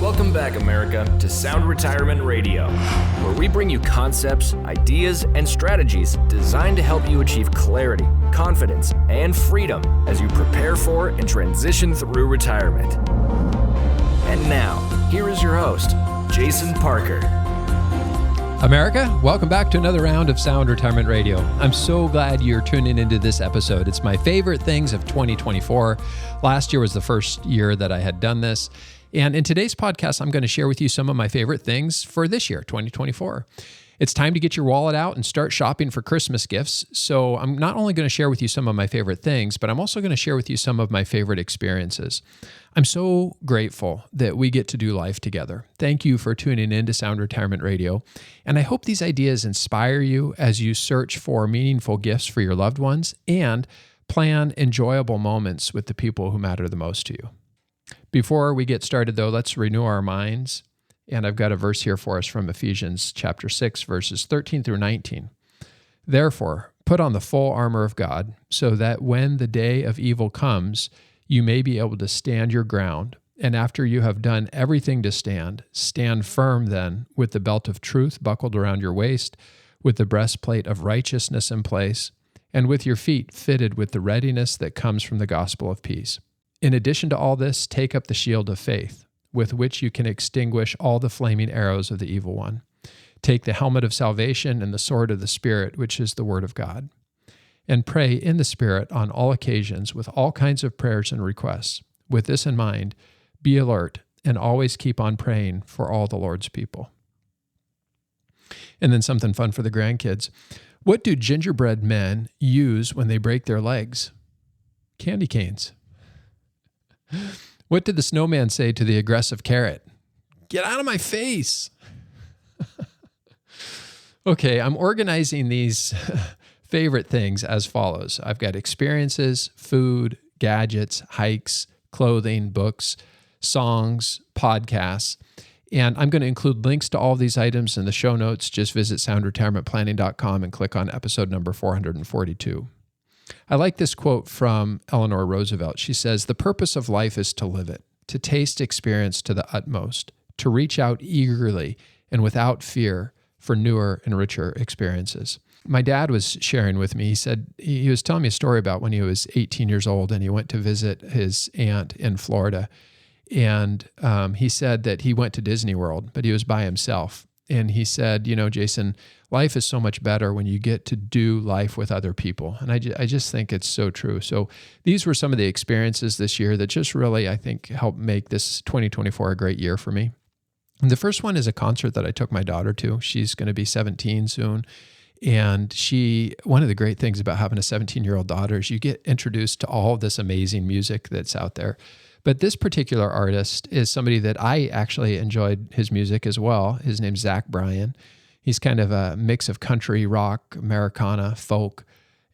Welcome back, America, to Sound Retirement Radio, where we bring you concepts, ideas, and strategies designed to help you achieve clarity, confidence, and freedom as you prepare for and transition through retirement. And now, here is your host, Jason Parker. America, welcome back to another round of Sound Retirement Radio. I'm so glad you're tuning into this episode. It's my favorite things of 2024. Last year was the first year that I had done this. And in today's podcast, I'm going to share with you some of my favorite things for this year, 2024. It's time to get your wallet out and start shopping for Christmas gifts. So I'm not only going to share with you some of my favorite things, but I'm also going to share with you some of my favorite experiences. I'm so grateful that we get to do life together. Thank you for tuning in to Sound Retirement Radio. And I hope these ideas inspire you as you search for meaningful gifts for your loved ones and plan enjoyable moments with the people who matter the most to you. Before we get started, though, let's renew our minds. And I've got a verse here for us from Ephesians chapter 6, verses 13 through 19. Therefore, put on the full armor of God, so that when the day of evil comes, you may be able to stand your ground. And after you have done everything to stand, stand firm then, with the belt of truth buckled around your waist, with the breastplate of righteousness in place, and with your feet fitted with the readiness that comes from the gospel of peace. In addition to all this, take up the shield of faith, with which you can extinguish all the flaming arrows of the evil one. Take the helmet of salvation and the sword of the Spirit, which is the word of God. And pray in the Spirit on all occasions with all kinds of prayers and requests. With this in mind, be alert and always keep on praying for all the Lord's people. And then something fun for the grandkids. What do gingerbread men use when they break their legs? Candy canes. What did the snowman say to the aggressive carrot? Get out of my face. Okay, I'm organizing these favorite things as follows. I've got experiences, food, gadgets, hikes, clothing, books, songs, podcasts, and I'm going to include links to all of these items in the show notes. Just visit soundretirementplanning.com and click on episode number 442. I like this quote from Eleanor Roosevelt. She says, "The purpose of life is to live it, to taste experience to the utmost, to reach out eagerly and without fear for newer and richer experiences." My dad was sharing with me, he was telling me a story about when he was 18 years old and he went to visit his aunt in Florida. And he said that he went to Disney World, but he was by himself. And he said, Jason, life is so much better when you get to do life with other people. And I just think it's so true. So these were some of the experiences this year that just really, I think, helped make this 2024 a great year for me. And the first one is a concert that I took my daughter to. She's going to be 17 soon. And one of the great things about having a 17-year-old daughter is you get introduced to all of this amazing music that's out there. But this particular artist is somebody that I actually enjoyed his music as well. His name's Zach Bryan. He's kind of a mix of country, rock, Americana, folk.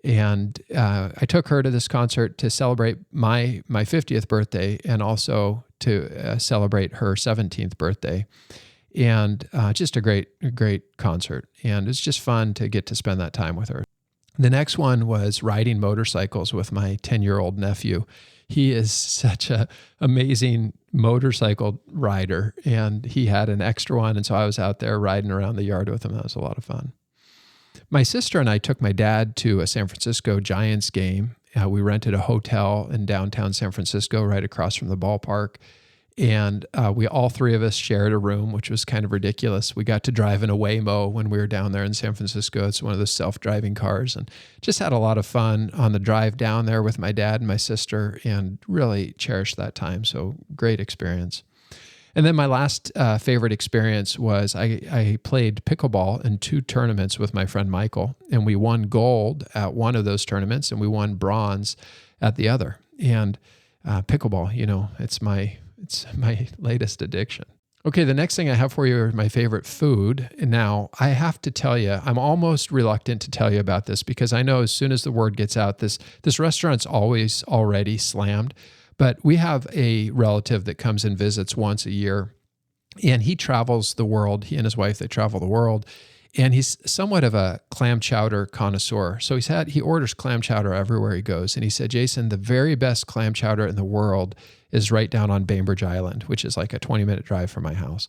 And I took her to this concert to celebrate my 50th birthday and also to celebrate her 17th birthday. And just a great concert. And it's just fun to get to spend that time with her. The next one was riding motorcycles with my 10-year-old nephew. He is such an amazing motorcycle rider, and he had an extra one, and so I was out there riding around the yard with him. That was a lot of fun. My sister and I took my dad to a San Francisco Giants game. We rented a hotel in downtown San Francisco right across from the ballpark, and we all three of us shared a room, which was kind of ridiculous. We got to drive in a Waymo when we were down there in San Francisco. It's one of those self-driving cars, and just had a lot of fun on the drive down there with my dad and my sister, and really cherished that time. So great experience. And then my last favorite experience was I played pickleball in 2 tournaments with my friend Michael, and we won gold at one of those tournaments, and we won bronze at the other. And pickleball, it's my latest addiction. Okay, the next thing I have for you are my favorite food. And now I have to tell you, I'm almost reluctant to tell you about this because I know as soon as the word gets out, this restaurant's always already slammed. But we have a relative that comes and visits once a year, and he travels the world. He and his wife, they travel the world. And he's somewhat of a clam chowder connoisseur. So he orders clam chowder everywhere he goes. And he said, Jason, the very best clam chowder in the world is right down on Bainbridge Island, which is like a 20-minute drive from my house.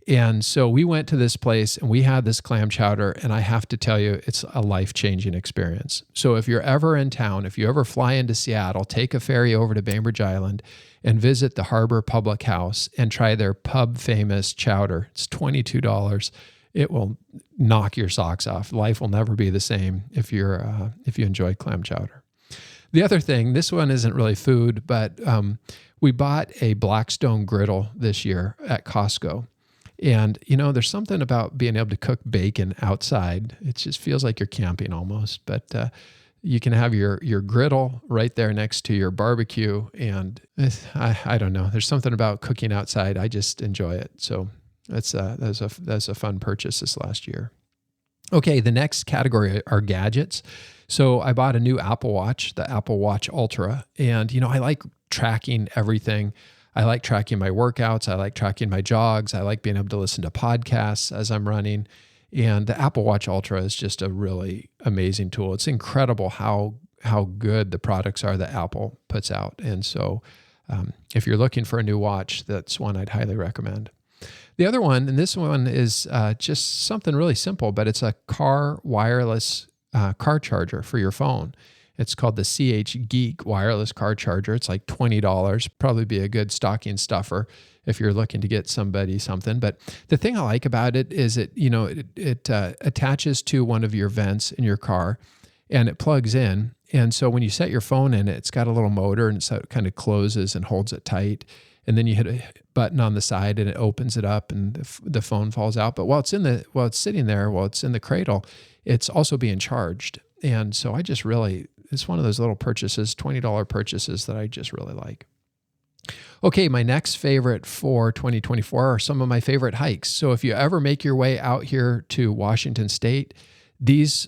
And so we went to this place and we had this clam chowder, and I have to tell you, it's a life-changing experience. So if you're ever in town, if you ever fly into Seattle, take a ferry over to Bainbridge Island and visit the Harbor Public House and try their pub famous chowder. It's $22. It will knock your socks off. Life will never be the same if you enjoy clam chowder. The other thing, this one isn't really food, but we bought a Blackstone griddle this year at Costco. And, there's something about being able to cook bacon outside. It just feels like you're camping almost. But you can have your griddle right there next to your barbecue. And I don't know. There's something about cooking outside. I just enjoy it. So that's a fun purchase this last year. Okay, the next category are gadgets. So I bought a new Apple Watch, the Apple Watch Ultra. And, I like tracking everything. I like tracking my workouts. I like tracking my jogs. I like being able to listen to podcasts as I'm running. And the Apple Watch Ultra is just a really amazing tool. It's incredible how good the products are that Apple puts out. And so if you're looking for a new watch, that's one I'd highly recommend. The other one, and this one is just something really simple, but it's a car wireless car charger for your phone. It's called the CH Geek wireless car charger. It's like $20, probably be a good stocking stuffer if you're looking to get somebody something. But the thing I like about it is it attaches to one of your vents in your car and it plugs in. And so when you set your phone in, it's got a little motor and so it kind of closes and holds it tight. And then you hit a button on the side and it opens it up and the phone falls out. But while it's in the cradle, it's also being charged. And so it's one of those little purchases, $20 purchases that I just really like. Okay, my next favorite for 2024 are some of my favorite hikes. So if you ever make your way out here to Washington State, these,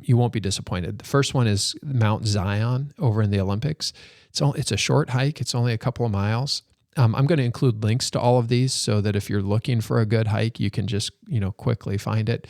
you won't be disappointed. The first one is Mount Zion over in the Olympics. It's a short hike. It's only a couple of miles. I'm going to include links to all of these so that if you're looking for a good hike, you can just, quickly find it.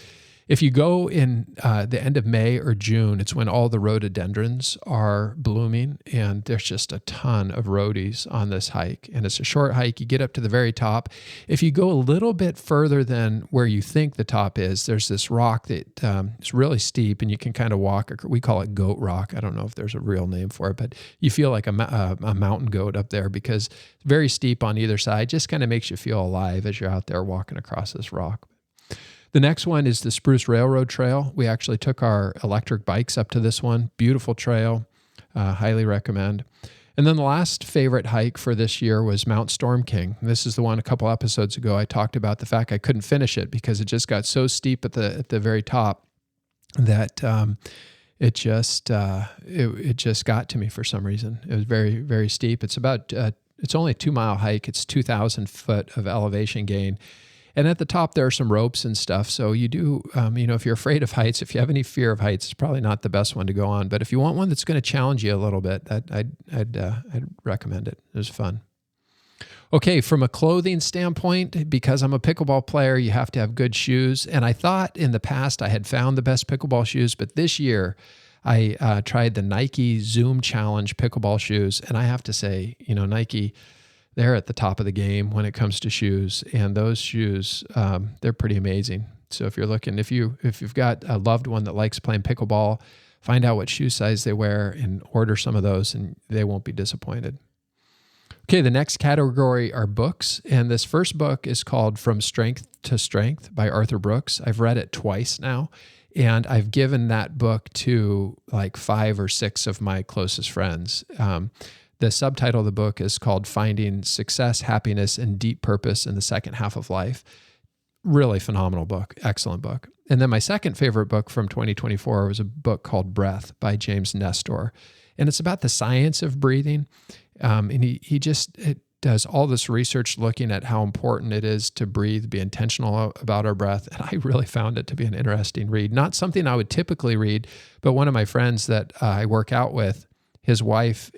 If you go in the end of May or June, it's when all the rhododendrons are blooming, and there's just a ton of rhodies on this hike. And it's a short hike. You get up to the very top. If you go a little bit further than where you think the top is, there's this rock that is really steep, and you can kind of walk. We call it goat rock. I don't know if there's a real name for it, but you feel like a mountain goat up there because it's very steep on either side. Just kind of makes you feel alive as you're out there walking across this rock. The next one is the Spruce Railroad Trail. We actually took our electric bikes up to this one. Beautiful trail. Highly recommend. And then the last favorite hike for this year was Mount Storm King. This is the one a couple episodes ago I talked about the fact I couldn't finish it because it just got so steep at the very top that it just got to me for some reason. It was very, very steep. It's only a 2-mile hike. It's 2,000 foot of elevation gain. And at the top, there are some ropes and stuff. So you do, if you're afraid of heights, if you have any fear of heights, it's probably not the best one to go on. But if you want one that's going to challenge you a little bit, I'd recommend it. It was fun. Okay, from a clothing standpoint, because I'm a pickleball player, you have to have good shoes. And I thought in the past I had found the best pickleball shoes, but this year I tried the Nike Zoom Challenge pickleball shoes. And I have to say, Nike, they're at the top of the game when it comes to shoes, and those shoes, they're pretty amazing. So if you're looking, if you've got a loved one that likes playing pickleball, find out what shoe size they wear and order some of those, and they won't be disappointed. Okay, the next category are books, and this first book is called From Strength to Strength by Arthur Brooks. I've read it twice now, and I've given that book to like 5 or 6 of my closest friends. The subtitle of the book is called Finding Success, Happiness, and Deep Purpose in the Second Half of Life. Really phenomenal book. Excellent book. And then my second favorite book from 2024 was a book called Breath by James Nestor. And it's about the science of breathing. And he does all this research looking at how important it is to breathe, be intentional about our breath. And I really found it to be an interesting read. Not something I would typically read, but one of my friends that I work out with, his wife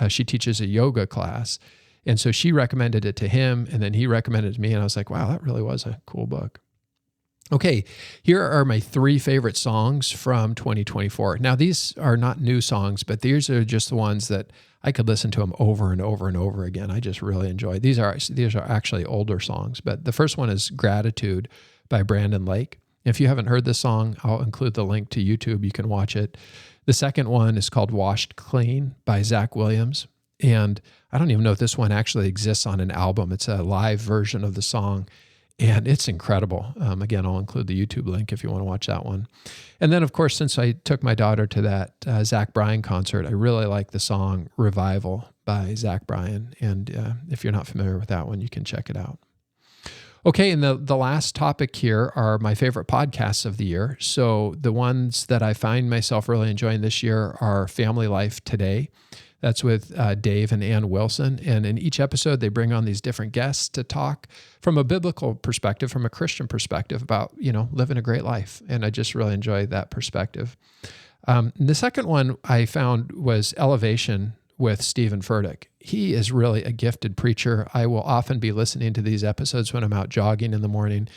she teaches a yoga class. And so she recommended it to him, and then he recommended it to me, and I was like, wow, that really was a cool book. Okay, here are my 3 favorite songs from 2024. Now, these are not new songs, but these are just the ones that I could listen to them over and over and over again. I just really enjoy. These are actually older songs, but the first one is Gratitude by Brandon Lake. If you haven't heard this song, I'll include the link to YouTube. You can watch it. The second one is called Washed Clean by Zach Williams. And I don't even know if this one actually exists on an album. It's a live version of the song, and it's incredible. Again, I'll include the YouTube link if you want to watch that one. And then, of course, since I took my daughter to that Zach Bryan concert, I really like the song Revival by Zach Bryan. And if you're not familiar with that one, you can check it out. Okay, and the last topic here are my favorite podcasts of the year. So the ones that I find myself really enjoying this year are Family Life Today. That's with Dave and Ann Wilson. And in each episode, they bring on these different guests to talk from a biblical perspective, from a Christian perspective about, living a great life. And I just really enjoy that perspective. The second one I found was Elevation with Stephen Furtick. He is really a gifted preacher. I will often be listening to these episodes when I'm out jogging in the morning,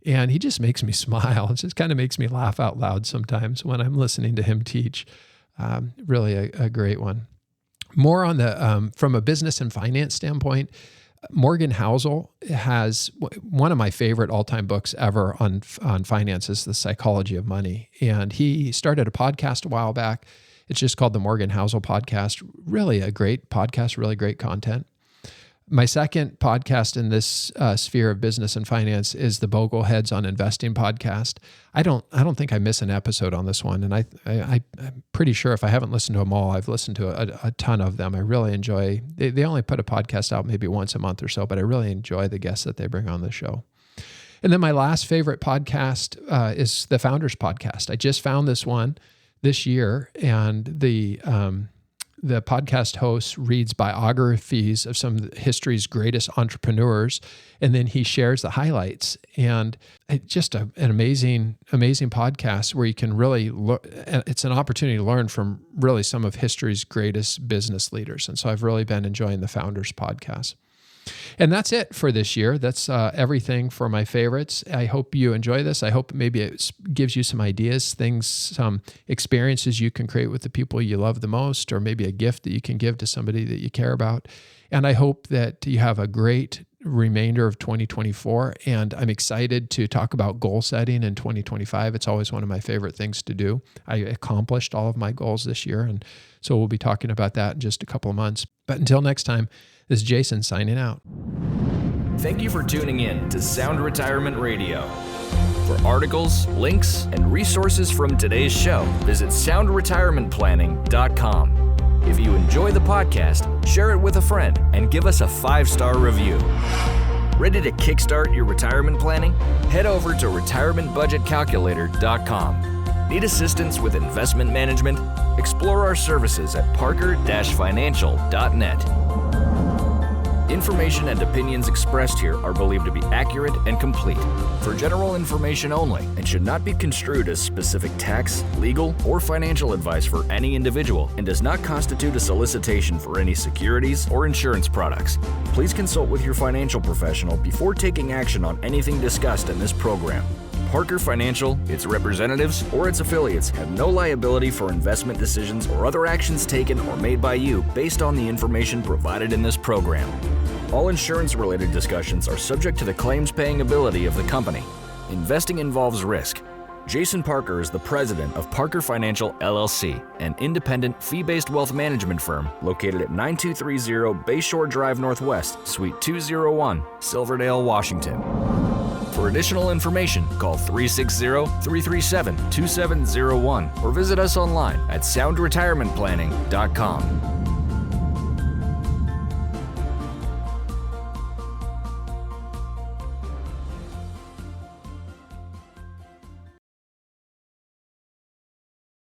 and he just makes me smile. It just kind of makes me laugh out loud sometimes when I'm listening to him teach. Really a great one. More on the from a business and finance standpoint, Morgan Housel has one of my favorite all-time books ever on finances, The Psychology of Money. And he started a podcast a while back. It's just called the Morgan Housel Podcast. Really a great podcast, really great content. My second podcast in this sphere of business and finance is the Bogleheads on Investing podcast. I don't think I miss an episode on this one, and I'm pretty sure if I haven't listened to them all, I've listened to a ton of them. I really enjoy. They only put a podcast out maybe once a month or so, but I really enjoy the guests that they bring on the show. And then my last favorite podcast is the Founders Podcast. I just found this one this year, and the podcast host reads biographies of some of history's greatest entrepreneurs, and then he shares the highlights. And it's just an amazing podcast where you can really it's an opportunity to learn from really some of history's greatest business leaders. And so I've really been enjoying the Founders Podcast. And that's it for this year. That's everything for my favorites. I hope you enjoy this. I hope maybe it gives you some ideas, things, some experiences you can create with the people you love the most, or maybe a gift that you can give to somebody that you care about. And I hope that you have a great remainder of 2024. And I'm excited to talk about goal setting in 2025. It's always one of my favorite things to do. I accomplished all of my goals this year, and so we'll be talking about that in just a couple of months. But until next time, this is Jason signing out. Thank you for tuning in to Sound Retirement Radio. For articles, links, and resources from today's show, visit soundretirementplanning.com. If you enjoy the podcast, share it with a friend and give us a 5-star review. Ready to kickstart your retirement planning? Head over to retirementbudgetcalculator.com. Need assistance with investment management? Explore our services at parker-financial.net. Information and opinions expressed here are believed to be accurate and complete, for general information only, and should not be construed as specific tax, legal, or financial advice for any individual, and does not constitute a solicitation for any securities or insurance products. Please consult with your financial professional before taking action on anything discussed in this program. Parker Financial, its representatives, or its affiliates have no liability for investment decisions or other actions taken or made by you based on the information provided in this program. All insurance-related discussions are subject to the claims-paying ability of the company. Investing involves risk. Jason Parker is the president of Parker Financial, LLC, an independent fee-based wealth management firm located at 9230 Bayshore Drive Northwest, Suite 201, Silverdale, Washington. For additional information, call 360-337-2701 or visit us online at soundretirementplanning.com.